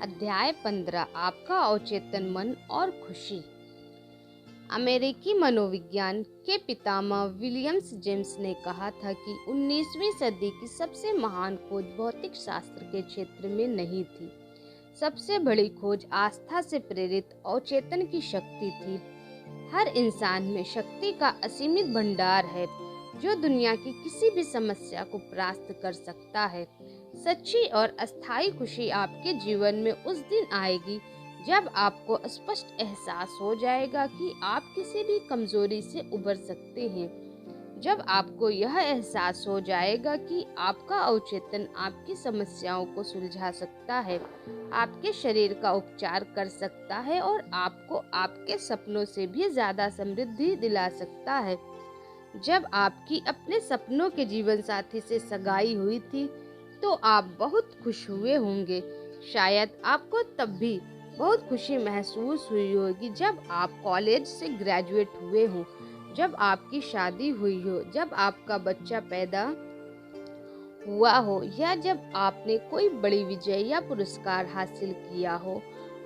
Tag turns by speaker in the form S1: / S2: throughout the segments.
S1: अध्याय 15 आपका अवचेतन मन और खुशी। अमेरिकी मनोविज्ञान के पितामह विलियम्स जेम्स ने कहा था कि 19वीं सदी की सबसे महान खोज भौतिक शास्त्र के क्षेत्र में नहीं थी। सबसे बड़ी खोज आस्था से प्रेरित अवचेतन की शक्ति थी। हर इंसान में शक्ति का असीमित भंडार है जो दुनिया की किसी भी समस्या को परास्त कर सकता है। सच्ची और अस्थायी खुशी आपके जीवन में उस दिन आएगी जब आपको स्पष्ट एहसास हो जाएगा कि आप किसी भी कमजोरी से उबर सकते हैं। जब आपको यह एहसास हो जाएगा कि आपका अवचेतन आपकी समस्याओं को सुलझा सकता है, आपके शरीर का उपचार कर सकता है और आपको आपके सपनों से भी ज्यादा समृद्धि दिला सकता है। जब आपकी अपने सपनों के जीवन साथी से सगाई हुई थी तो आप बहुत खुश हुए होंगे। शायद आपको तब भी बहुत खुशी महसूस हुई होगी जब आप कॉलेज से ग्रेजुएट हुए हो, जब आपकी शादी हुई हो, जब आपका बच्चा पैदा हुआ हो या जब आपने कोई बड़ी विजय या पुरस्कार हासिल किया हो।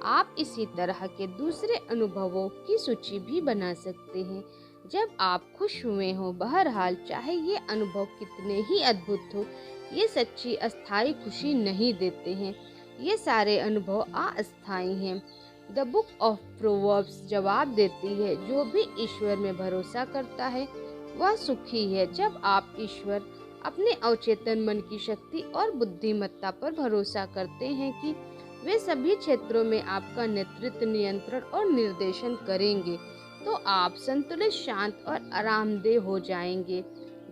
S1: आप इसी तरह के दूसरे अनुभवों की सूची भी बना सकते हैं जब आप खुश हुए हो। बहरहाल, चाहे ये अनुभव कितने ही अद्भुत हो, ये सच्ची अस्थायी खुशी नहीं देते हैं। ये सारे अनुभव अस्थायी हैं। द बुक ऑफ प्रोवर्ब्स जवाब देती है, जो भी ईश्वर में भरोसा करता है वह सुखी है। जब आप ईश्वर अपने अवचेतन मन की शक्ति और बुद्धिमत्ता पर भरोसा करते हैं कि वे सभी क्षेत्रों में आपका नेतृत्व, नियंत्रण और निर्देशन करेंगे, तो आप संतुलित, शांत और आरामदेह हो जाएंगे।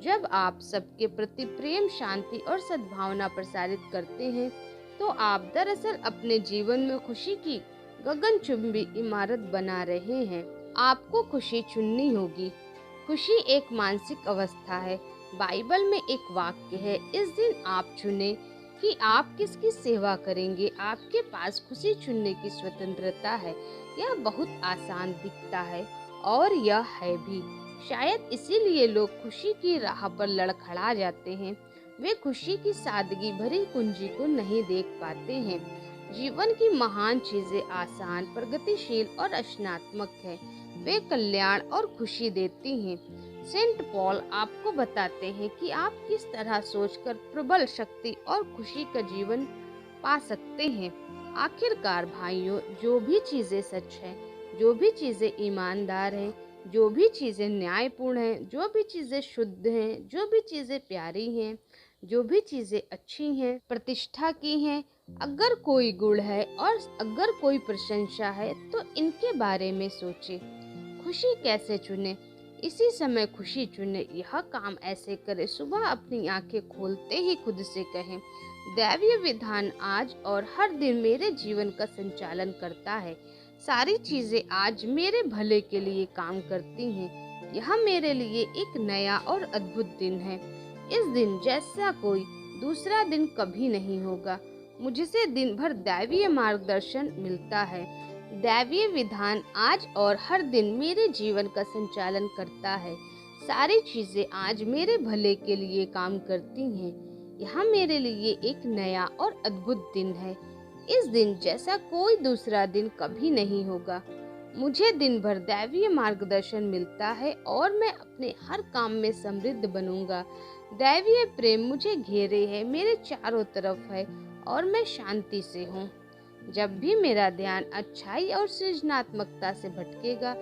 S1: जब आप सबके प्रति प्रेम, शांति और सद्भावना प्रसारित करते हैं तो आप दरअसल अपने जीवन में खुशी की गगनचुंबी इमारत बना रहे हैं। आपको खुशी चुननी होगी। खुशी एक मानसिक अवस्था है। बाइबल में एक वाक्य है, इस दिन आप चुने कि आप किसकी सेवा करेंगे। आपके पास खुशी चुनने की स्वतंत्रता है। यह बहुत आसान दिखता है और यह है भी। शायद इसीलिए लोग खुशी की राह पर लड़खड़ा जाते हैं। वे खुशी की सादगी भरी कुंजी को नहीं देख पाते हैं। जीवन की महान चीजें आसान, प्रगतिशील और रचनात्मक है। वे कल्याण और खुशी देती हैं। सेंट पॉल आपको बताते हैं कि आप किस तरह सोचकर प्रबल शक्ति और खुशी का जीवन पा सकते हैं। आखिरकार भाइयों, जो भी चीजें सच है, जो भी चीजें ईमानदार हैं, जो भी चीजें न्यायपूर्ण हैं, जो भी चीजें शुद्ध हैं, जो भी चीजें प्यारी हैं, जो भी चीजें अच्छी हैं, प्रतिष्ठा की हैं, अगर कोई गुण है और अगर कोई प्रशंसा है, तो इनके बारे में सोचे। खुशी कैसे चुने? इसी समय खुशी चुने। यह काम ऐसे करें, सुबह अपनी आंखें खोलते ही खुद से कहें, दैवीय विधान आज और हर दिन मेरे जीवन का संचालन करता है। सारी चीजें आज मेरे भले के लिए काम करती हैं। यह मेरे लिए एक नया और अद्भुत दिन है। इस दिन जैसा कोई दूसरा दिन कभी नहीं होगा। मुझसे दिन भर दैवीय मार्गदर्शन मिलता है। दैवीय विधान आज और हर दिन मेरे जीवन का संचालन करता है। सारी चीजें आज मेरे भले के लिए काम करती हैं। यह मेरे लिए एक नया और अद्भुत दिन है। इस दिन जैसा कोई दूसरा दिन कभी नहीं होगा। मुझे दिन भर दैवीय मार्गदर्शन मिलता है और मैं अपने हर काम में समृद्ध बनूंगा। दैवीय प्रेम मुझे घेरे है, मेरे चारों तरफ है और मैं शांति से हूँ। जब भी मेरा ध्यान अच्छाई और सृजनात्मकता से भटकेगा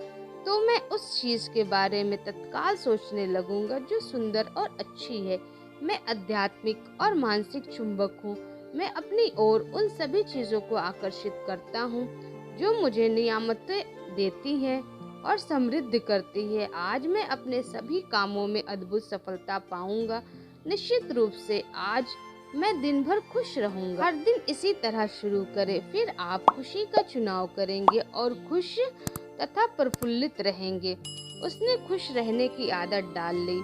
S1: तो मैं उस चीज के बारे में तत्काल सोचने लगूंगा जो सुंदर और अच्छी है। मैं आध्यात्मिक और मानसिक चुंबक हूँ। मैं अपनी ओर उन सभी चीजों को आकर्षित करता हूँ जो मुझे नियामतें देती हैं और समृद्ध करती है। आज मैं अपने सभी कामों में अद्भुत सफलता पाऊंगा। निश्चित रूप से आज मैं दिन भर खुश रहूंगा। हर दिन इसी तरह शुरू करें, फिर आप खुशी का चुनाव करेंगे और खुश तथा प्रफुल्लित रहेंगे। उसने खुश रहने की आदत डाल ली।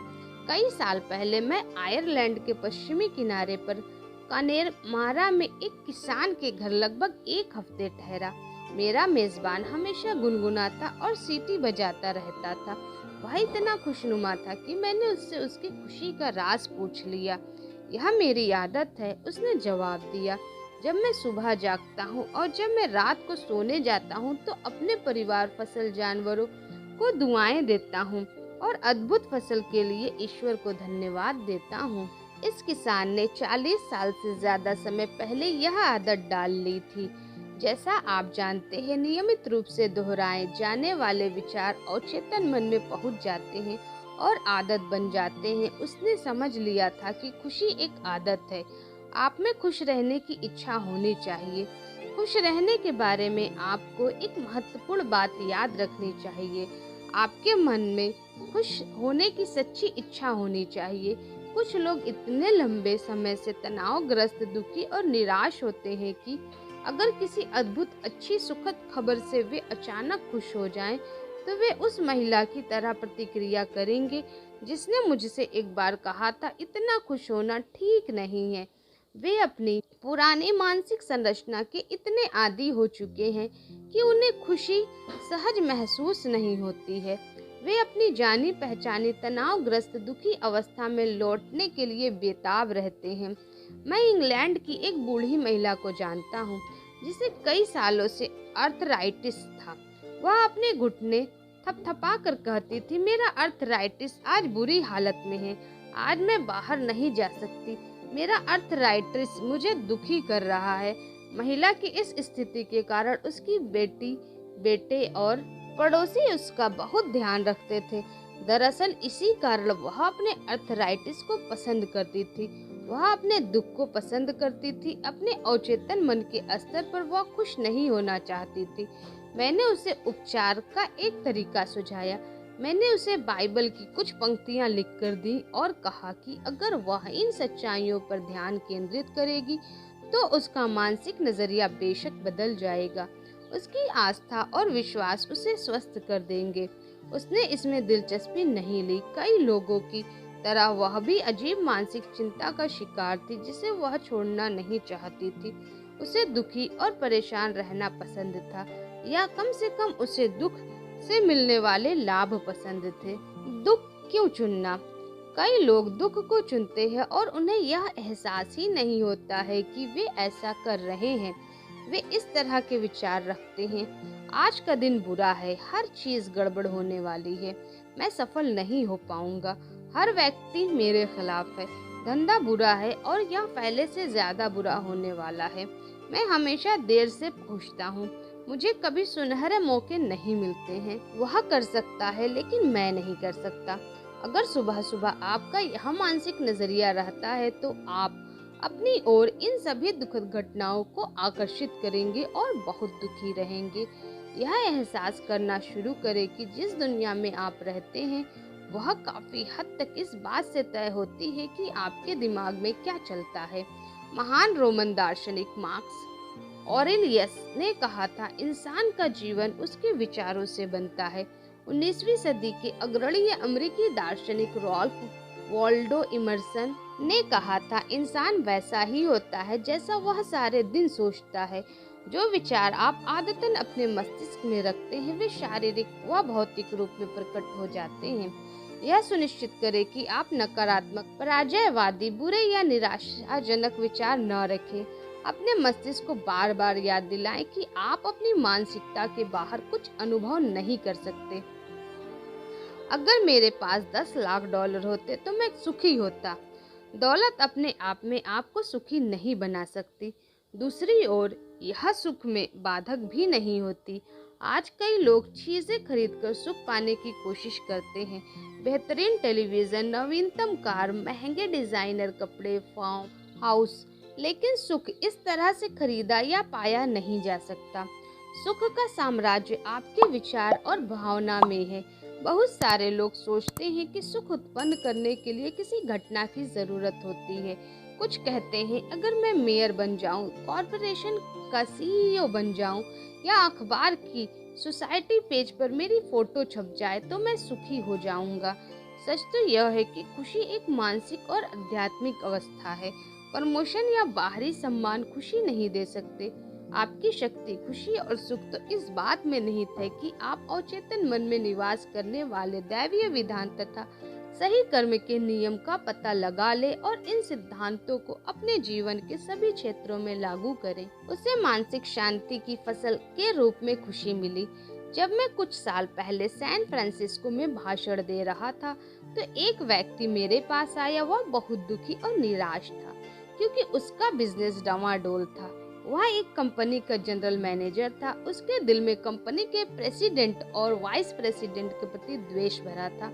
S1: कई साल पहले मैं आयरलैंड के पश्चिमी किनारे पर कानेरमारा में एक किसान के घर लगभग एक हफ्ते ठहरा। मेरा मेजबान हमेशा गुनगुनाता और सीटी बजाता रहता था। वह इतना खुशनुमा था कि मैंने उससे उसकी खुशी का राज पूछ लिया। यह मेरी आदत है, उसने जवाब दिया। जब मैं सुबह जागता हूँ और जब मैं रात को सोने जाता हूँ तो अपने परिवार, फसल, जानवरों को दुआएं देता हूँ और अद्भुत फसल के लिए ईश्वर को धन्यवाद देता हूँ। इस किसान ने 40 साल से ज्यादा समय पहले यह आदत डाल ली थी। जैसा आप जानते हैं, नियमित रूप से दोहराए जाने वाले विचार अवचेतन मन में पहुंच जाते हैं और आदत बन जाते हैं। उसने समझ लिया था कि खुशी एक आदत है। आप में खुश रहने की इच्छा होनी चाहिए। खुश रहने के बारे में आपको एक महत्वपूर्ण बात याद रखनी चाहिए। आपके मन में खुश होने की सच्ची इच्छा होनी चाहिए। कुछ लोग इतने लंबे समय से तनावग्रस्त, दुखी और निराश होते हैं कि अगर किसी अद्भुत, अच्छी, सुखद खबर से वे अचानक खुश हो जाएं, तो वे उस महिला की तरह प्रतिक्रिया करेंगे जिसने मुझसे एक बार कहा था, इतना खुश होना ठीक नहीं है। वे अपनी पुरानी मानसिक संरचना के इतने आदी हो चुके हैं कि उन्हें खुशी सहज महसूस नहीं होती है। वे अपनी जानी पहचानी तनावग्रस्त, दुखी अवस्था में लौटने के लिए बेताब रहते हैं। मैं इंग्लैंड की एक बूढ़ी महिला को जानता हूँ जिसे कई सालों से अर्थराइटिस था। वह अपने घुटने थपथपा कर कहती थी, मेरा अर्थराइटिस आज बुरी हालत में है, आज मैं बाहर नहीं जा सकती, मेरा अर्थराइटिस मुझे दुखी कर रहा है। महिला की इस स्थिति के कारण उसकी बेटी, बेटे और पड़ोसी उसका बहुत ध्यान रखते थे। दरअसल इसी कारण वह अपने अर्थराइटिस को पसंद करती थी। वह अपने दुख को पसंद करती थी। अपने अवचेतन मन के स्तर पर वह खुश नहीं होना चाहती थी। मैंने उसे उपचार का एक तरीका सुझाया। मैंने उसे बाइबल की कुछ पंक्तियां लिख कर दी और कहा कि अगर वह इन सच्चाइयों पर ध्यान केंद्रित करेगी तो उसका मानसिक नजरिया बेशक बदल जाएगा। उसकी आस्था और विश्वास उसे स्वस्थ कर देंगे। उसने इसमें दिलचस्पी नहीं ली। कई लोगों की तरह वह भी अजीब मानसिक चिंता का शिकार थी जिसे वह छोड़ना नहीं चाहती थी। उसे दुखी और परेशान रहना पसंद था, या कम से कम उसे दुख से मिलने वाले लाभ पसंद थे। दुख क्यों चुनना? कई लोग दुख को चुनते हैं और उन्हें यह एहसास ही नहीं होता है कि वे ऐसा कर रहे हैं। वे इस तरह के विचार रखते हैं, आज का दिन बुरा है, हर चीज गड़बड़ होने वाली है, मैं सफल नहीं हो पाऊंगा, हर व्यक्ति मेरे खिलाफ है, धंधा बुरा है और यह पहले से ज्यादा बुरा होने वाला है, मैं हमेशा देर से पहुंचता हूँ, मुझे कभी सुनहरे मौके नहीं मिलते हैं, वह कर सकता है लेकिन मैं नहीं कर सकता। अगर सुबह सुबह आपका यह मानसिक नजरिया रहता है तो आप अपनी ओर इन सभी दुखद घटनाओं को आकर्षित करेंगे और बहुत दुखी रहेंगे। यह एहसास करना शुरू करें कि जिस दुनिया में आप रहते हैं वह काफी हद तक इस बात से तय होती है कि आपके दिमाग में क्या चलता है। महान रोमन दार्शनिक मार्क्स ऑरेलियस ने कहा था, इंसान का जीवन उसके विचारों से बनता है। 19वीं सदी के अग्रणी अमेरिकी दार्शनिक रॉल्फ वॉल्डो इमर्सन ने कहा था, इंसान वैसा ही होता है जैसा वह सारे दिन सोचता है। जो विचार आप आदतन अपने मस्तिष्क में रखते हैं वे शारीरिक व भौतिक रूप में प्रकट हो जाते हैं। यह सुनिश्चित करें कि आप नकारात्मक, पराजयवादी, बुरे या निराशाजनक विचार न रखें। अपने मस्तिष्क को बार बार याद दिलाएं कि आप अपनी मानसिकता के बाहर कुछ अनुभव नहीं कर सकते। अगर मेरे पास 10 लाख डॉलर होते तो मैं सुखी होता। दौलत अपने आप में आपको सुखी नहीं बना सकती। दूसरी ओर यह सुख में बाधक भी नहीं होती। आज कई लोग चीजें खरीदकर सुख पाने की कोशिश करते हैं, बेहतरीन टेलीविजन, नवीनतम कार, महंगे डिजाइनर कपड़े, फार्म हाउस, लेकिन सुख इस तरह से खरीदा या पाया नहीं जा सकता। सुख का साम्राज्य आपके विचार और भावना में है। बहुत सारे लोग सोचते हैं कि सुख उत्पन्न करने के लिए किसी घटना की जरूरत होती है। कुछ कहते हैं, अगर मैं मेयर बन जाऊं, कॉर्पोरेशन का सीईओ बन जाऊं या अखबार की सोसाइटी पेज पर मेरी फोटो छप जाए तो मैं सुखी हो जाऊंगा। सच तो यह है कि खुशी एक मानसिक और आध्यात्मिक अवस्था है। प्रमोशन या बाहरी सम्मान खुशी नहीं दे सकते। आपकी शक्ति, खुशी और सुख तो इस बात में निहित है कि आप अवचेतन मन में निवास करने वाले दैवीय विधान तथा सही कर्म के नियम का पता लगा ले और इन सिद्धांतों को अपने जीवन के सभी क्षेत्रों में लागू करे। उसे मानसिक शांति की फसल के रूप में खुशी मिली। जब मैं कुछ साल पहले सैन फ्रांसिस्को में भाषण दे रहा था तो एक व्यक्ति मेरे पास आया। वह बहुत दुखी और निराश था क्योंकि उसका बिजनेस डवाडोल था। वह एक कंपनी का जनरल मैनेजर था। उसके दिल में कंपनी के प्रेसिडेंट और वाइस प्रेसिडेंट के प्रति द्वेष भरा था।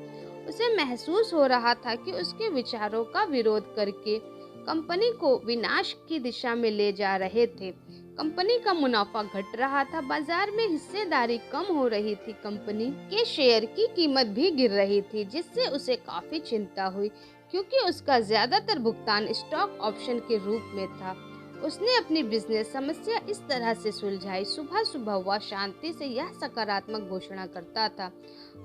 S1: उसे महसूस हो रहा था कि उसके विचारों का विरोध करके कंपनी को विनाश की दिशा में ले जा रहे थे। कंपनी का मुनाफा घट रहा था, बाजार में हिस्सेदारी कम हो रही थी, कंपनी के शेयर की कीमत भी गिर रही थी, जिससे उसे काफी चिंता हुई क्योंकि उसका ज्यादातर भुगतान स्टॉक ऑप्शन के रूप में था। उसने अपनी बिजनेस समस्या इस तरह से सुलझाई। सुबह सुबह वह शांति से यह सकारात्मक घोषणा करता था,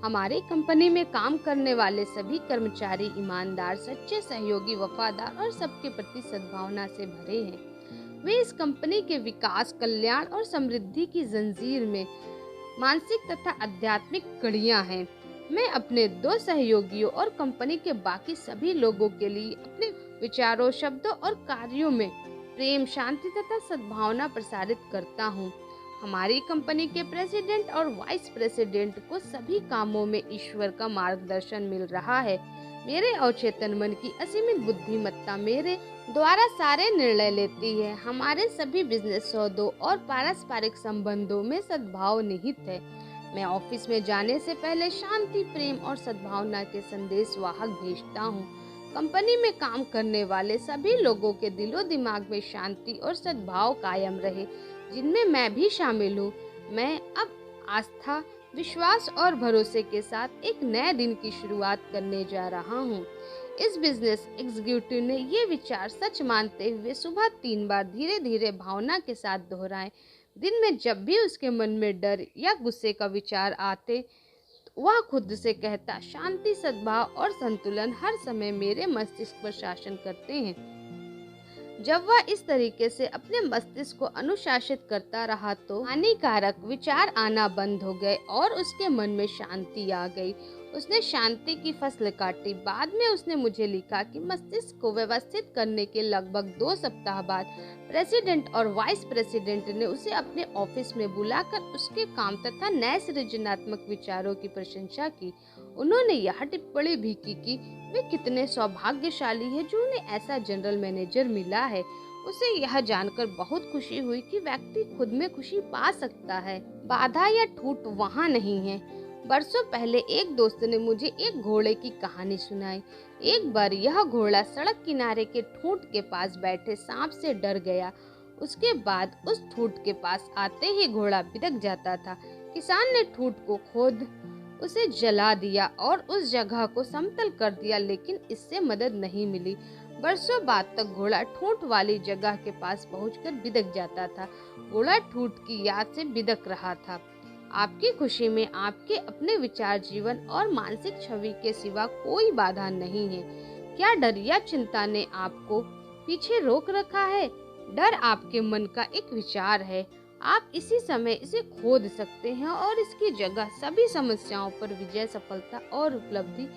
S1: हमारी कंपनी में काम करने वाले सभी कर्मचारी ईमानदार, सच्चे, सहयोगी, वफादार और सबके प्रति सद्भावना से भरे हैं। वे इस कंपनी के विकास, कल्याण और समृद्धि की जंजीर में मानसिक तथा आध्यात्मिक कड़ियां हैं। मैं अपने 2 सहयोगियों और कंपनी के बाकी सभी लोगों के लिए अपने विचारों, शब्दों और कार्यों में प्रेम, शांति तथा सद्भावना प्रसारित करता हूँ। हमारी कंपनी के प्रेसिडेंट और वाइस प्रेसिडेंट को सभी कामों में ईश्वर का मार्गदर्शन मिल रहा है। मेरे अवचेतन मन की असीमित बुद्धिमत्ता मेरे द्वारा सारे निर्णय लेती है। हमारे सभी बिजनेस सौदों और पारस्परिक संबंधों में सद्भाव निहित है। मैं ऑफिस में जाने से पहले शांति, प्रेम और सद्भावना के संदेश वाहक भेजता हूँ। कंपनी में काम करने वाले सभी लोगों के दिलो दिमाग में शांति और सद्भाव कायम रहे, जिनमें मैं भी शामिल हूँ। मैं अब आस्था, विश्वास और भरोसे के साथ एक नए दिन की शुरुआत करने जा रहा हूँ। इस बिजनेस एग्जीक्यूटिव ने ये विचार सच मानते हुए सुबह 3 बार धीरे धीरे भावना के साथ दोहराए। दिन में जब भी उसके मन में डर या गुस्से का विचार आते, वह खुद से कहता, शांति, सद्भाव और संतुलन हर समय मेरे मस्तिष्क पर शासन करते हैं। जब वह इस तरीके से अपने मस्तिष्क को अनुशासित करता रहा तो हानिकारक विचार आना बंद हो गए और उसके मन में शांति आ गई। उसने शांति की फसल काटी। बाद में उसने मुझे लिखा कि मस्तिष्क को व्यवस्थित करने के लगभग 2 सप्ताह बाद प्रेसिडेंट और वाइस प्रेसिडेंट ने उसे अपने ऑफिस में बुलाकर उसके काम तथा नए सृजनात्मक विचारों की प्रशंसा की। उन्होंने यह टिप्पणी भी की कि वे कितने सौभाग्यशाली हैं जो उन्हें ऐसा जनरल मैनेजर मिला है। उसे यह जानकर बहुत खुशी हुई कि व्यक्ति खुद में खुशी पा सकता है, बाधा या ठूठ वहाँ नहीं है। बरसों पहले एक दोस्त ने मुझे एक घोड़े की कहानी सुनाई। एक बार यह घोड़ा सड़क किनारे के ठूंठ के पास बैठे सांप से डर गया। उसके बाद उस ठूंठ के पास आते ही घोड़ा बिदक जाता था। किसान ने ठूंठ को खोद उसे जला दिया और उस जगह को समतल कर दिया, लेकिन इससे मदद नहीं मिली। बरसों बाद तक घोड़ा ठूंठ वाली जगह के पास पहुंचकर बिदक जाता था। घोड़ा ठूंठ की याद से बिदक रहा था। आपकी खुशी में आपके अपने विचार, जीवन और मानसिक छवि के सिवा कोई बाधा नहीं है। क्या डर या चिंता ने आपको पीछे रोक रखा है? डर आपके मन का एक विचार है। आप इसी समय इसे खोद सकते हैं और इसकी जगह सभी समस्याओं पर विजय, सफलता और उपलब्धि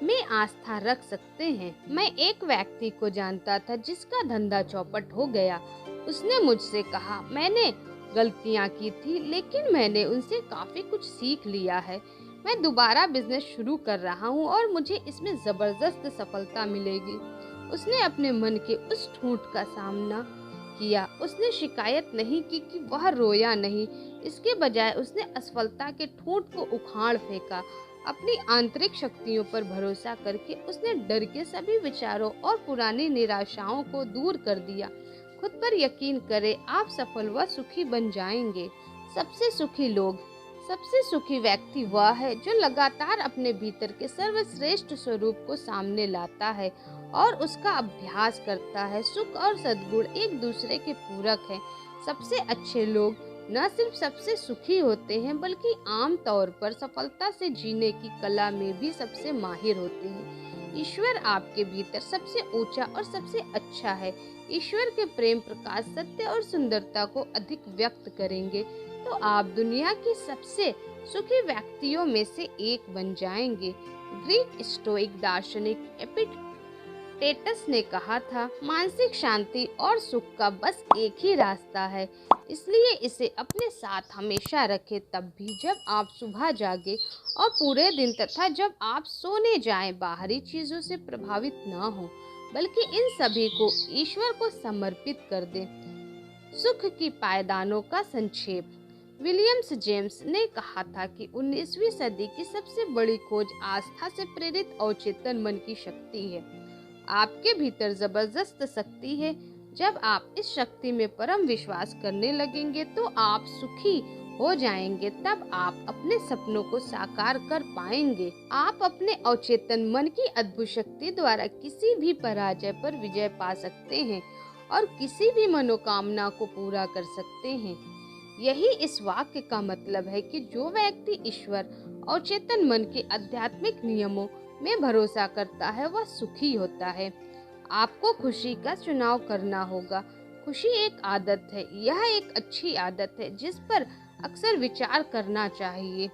S1: में आस्था रख सकते हैं। मैं एक व्यक्ति को जानता था जिसका धंधा चौपट हो गया। उसने मुझसे कहा, मैंने गलतियां की थी लेकिन मैंने उनसे काफी कुछ सीख लिया है। मैं दोबारा बिजनेस शुरू कर रहा हूँ और मुझे इसमें जबरदस्त सफलता मिलेगी। उसने अपने मन के उस ठूंठ का सामना किया। उसने शिकायत नहीं की कि वह रोया नहीं। इसके बजाय उसने असफलता के ठूंठ को उखाड़ फेंका। अपनी आंतरिक शक्तियों पर भरोसा करके उसने डर के सभी विचारों और पुरानी निराशाओं को दूर कर दिया। खुद पर यकीन करें, आप सफल व सुखी बन जाएंगे। सबसे सुखी व्यक्ति वह है जो लगातार अपने भीतर के सर्वश्रेष्ठ स्वरूप को सामने लाता है और उसका अभ्यास करता है। सुख और सद्गुण एक दूसरे के पूरक हैं। सबसे अच्छे लोग न सिर्फ सबसे सुखी होते हैं बल्कि आम तौर पर सफलता से जीने की कला में भी सबसे माहिर होते हैं। ईश्वर आपके भीतर सबसे ऊंचा और सबसे अच्छा है। ईश्वर के प्रेम प्रकाश, सत्य और सुंदरता को अधिक व्यक्त करेंगे तो आप दुनिया के सबसे सुखी व्यक्तियों में से एक बन जाएंगे। ग्रीक स्टोइक दार्शनिक एपिक्टेटस ने कहा था, मानसिक शांति और सुख का बस एक ही रास्ता है, इसलिए इसे अपने साथ हमेशा रखें, तब भी जब आप सुबह जागे और पूरे दिन तथा जब आप सोने जाएं। बाहरी चीजों से प्रभावित ना हो, बल्कि इन सभी को ईश्वर को समर्पित कर दें। सुख की पायदानों का संक्षेप। विलियम्स जेम्स ने कहा था कि 19वीं सदी की सबसे बड़ी खोज आस्था से प्रेरित अवचेतन मन की शक्ति है। आपके भीतर जबरदस्त शक्ति है। जब आप इस शक्ति में परम विश्वास करने लगेंगे तो आप सुखी हो जाएंगे। तब आप अपने सपनों को साकार कर पाएंगे। आप अपने अवचेतन मन की अद्भुत शक्ति द्वारा किसी भी पराजय पर विजय पा सकते हैं और किसी भी मनोकामना को पूरा कर सकते हैं। यही इस वाक्य का मतलब है कि जो व्यक्ति ईश्वर और चेतन मन के आध्यात्मिक नियमों में भरोसा करता है वह सुखी होता है। आपको खुशी का चुनाव करना होगा। खुशी एक आदत है। यह एक अच्छी आदत है जिस पर अक्सर विचार करना चाहिए।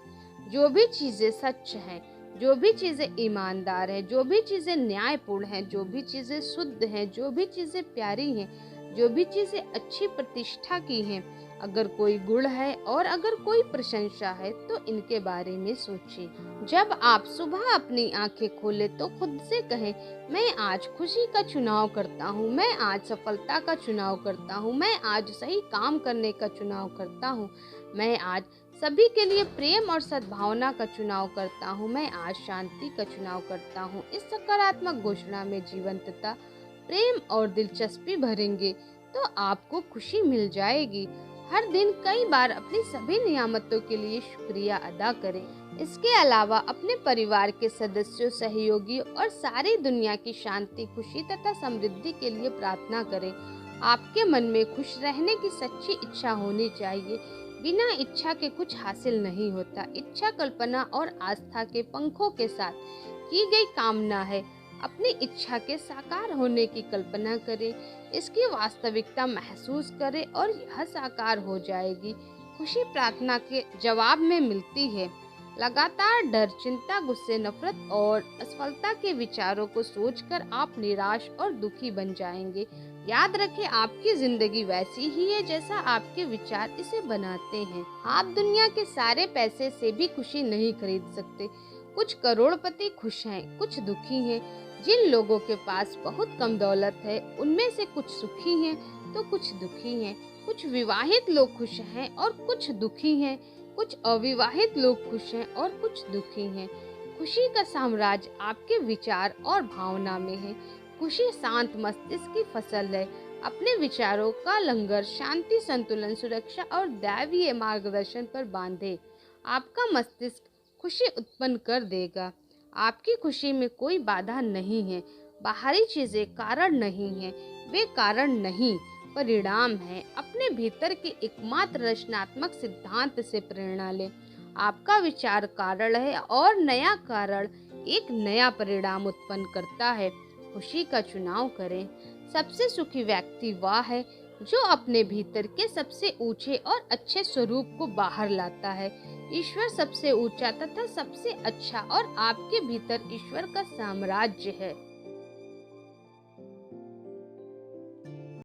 S1: जो भी चीजें सच हैं, जो भी चीजें ईमानदार हैं, जो भी चीजें न्यायपूर्ण हैं, जो भी चीजें शुद्ध हैं, जो भी चीजें प्यारी हैं, जो भी चीजें अच्छी प्रतिष्ठा की हैं, अगर कोई गुण है और अगर कोई प्रशंसा है तो इनके बारे में सोचें। जब आप सुबह अपनी आंखें खोलें तो खुद से कहें, मैं आज खुशी का चुनाव करता हूँ, मैं आज सफलता का चुनाव करता हूँ, मैं आज सही काम करने का चुनाव करता हूँ, मैं आज सभी के लिए प्रेम और सद्भावना का चुनाव करता हूँ, मैं आज शांति का चुनाव करता हूँ। इस सकारात्मक घोषणा में जीवंतता, प्रेम और दिलचस्पी भरेंगे तो आपको खुशी मिल जाएगी। हर दिन कई बार अपनी सभी नियामतों के लिए शुक्रिया अदा करें। इसके अलावा अपने परिवार के सदस्यों, सहयोगियों और सारी दुनिया की शांति, खुशी तथा समृद्धि के लिए प्रार्थना करें। आपके मन में खुश रहने की सच्ची इच्छा होनी चाहिए। बिना इच्छा के कुछ हासिल नहीं होता। इच्छा कल्पना और आस्था के पंखों के साथ की गई कामना है। अपनी इच्छा के साकार होने की कल्पना करें, इसकी वास्तविकता महसूस करें और यह साकार हो जाएगी। खुशी प्रार्थना के जवाब में मिलती है। लगातार डर, चिंता, गुस्से, नफरत और असफलता के विचारों को सोचकर आप निराश और दुखी बन जाएंगे। याद रखें, आपकी जिंदगी वैसी ही है जैसा आपके विचार इसे बनाते हैं। आप दुनिया के सारे पैसे से भी खुशी नहीं खरीद सकते। कुछ करोड़पति खुश हैं, कुछ दुखी हैं। जिन लोगों के पास बहुत कम दौलत है उनमें से कुछ सुखी हैं तो कुछ दुखी हैं। कुछ विवाहित लोग खुश हैं और कुछ दुखी हैं। कुछ अविवाहित लोग खुश हैं और कुछ दुखी हैं। खुशी का साम्राज्य आपके विचार और भावना में है। खुशी शांत मस्तिष्क की फसल है। अपने विचारों का लंगर शांति, संतुलन, सुरक्षा और दैवीय मार्गदर्शन पर बांधे। आपका मस्तिष्क खुशी उत्पन्न कर देगा। आपकी खुशी में कोई बाधा नहीं है। बाहरी चीजें कारण नहीं है, वे कारण नहीं परिणाम है। अपने भीतर के एकमात्र रचनात्मक सिद्धांत से प्रेरणा लें। आपका विचार कारण है और नया कारण एक नया परिणाम उत्पन्न करता है। खुशी का चुनाव करें। सबसे सुखी व्यक्ति वह है जो अपने भीतर के सबसे ऊंचे और अच्छे स्वरूप को बाहर लाता है। ईश्वर सबसे ऊंचा तथा सबसे अच्छा और आपके भीतर ईश्वर का साम्राज्य है।